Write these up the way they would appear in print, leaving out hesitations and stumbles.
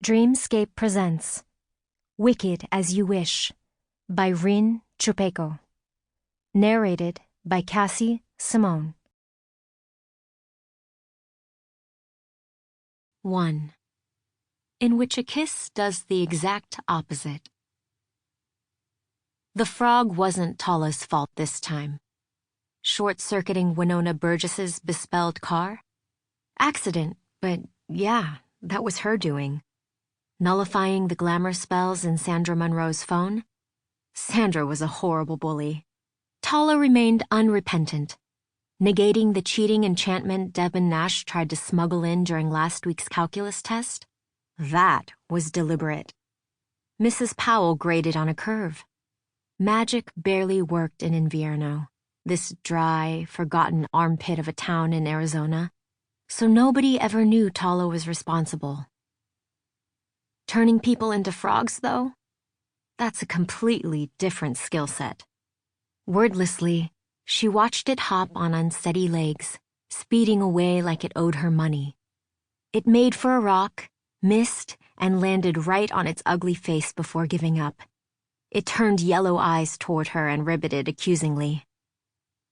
Dreamscape presents Wicked as You Wish by Rin Chupeco. Narrated by Cassie, Simone. 1. In which a kiss does the exact opposite. The frog wasn't Tala's fault this time. Short-circuiting Winona Burgess's bespelled car? Accident, but yeah, that was her doing. Nullifying the glamour spells in Sandra Monroe's phone? Sandra was a horrible bully. Tala remained unrepentant, negating the cheating enchantment Devin Nash tried to smuggle in during last week's calculus test. That was deliberate. Mrs. Powell graded on a curve. Magic barely worked in Invierno, this dry, forgotten armpit of a town in Arizona, so nobody ever knew Tala was responsible. Turning people into frogs, though? That's a completely different skill set. Wordlessly, she watched it hop on unsteady legs, speeding away like it owed her money. It made for a rock, missed, and landed right on its ugly face before giving up. It turned yellow eyes toward her and ribbited accusingly.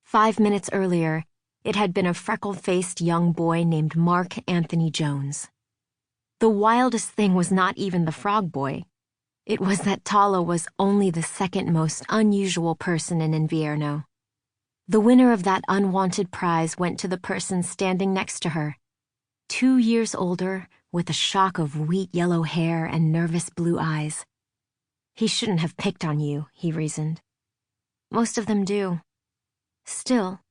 5 minutes earlier, it had been a freckle-faced young boy named Mark Anthony Jones. The wildest thing was not even the frog boy. It was that Tala was only the second most unusual person in Invierno. The winner of that unwanted prize went to the person standing next to her. 2 years older, with a shock of wheat yellow hair and nervous blue eyes. He shouldn't have picked on you, he reasoned. Most of them do. Still,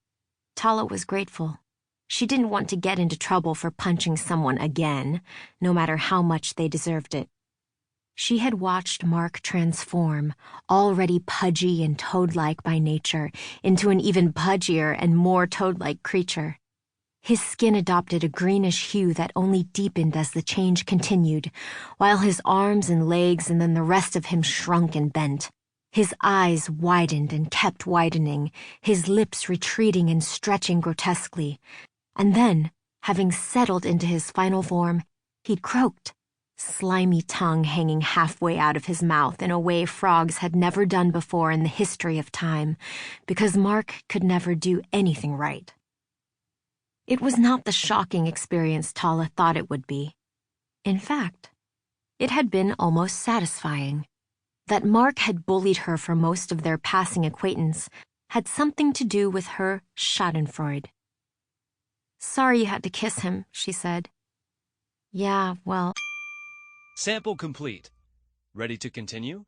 Tala was grateful. She didn't want to get into trouble for punching someone again, no matter how much they deserved it. She had watched Mark transform, already pudgy and toad-like by nature, into an even pudgier and more toad-like creature. His skin adopted a greenish hue that only deepened as the change continued, while his arms and legs and then the rest of him shrunk and bent. His eyes widened and kept widening, his lips retreating and stretching grotesquely. And then, having settled into his final form, he'd croaked, slimy tongue hanging halfway out of his mouth in a way frogs had never done before in the history of time, because Mark could never do anything right. It was not the shocking experience Tala thought it would be. In fact, it had been almost satisfying. That Mark had bullied her for most of their passing acquaintance had something to do with her schadenfreude. Sorry you had to kiss him, she said. Yeah, well... Sample complete. Ready to continue?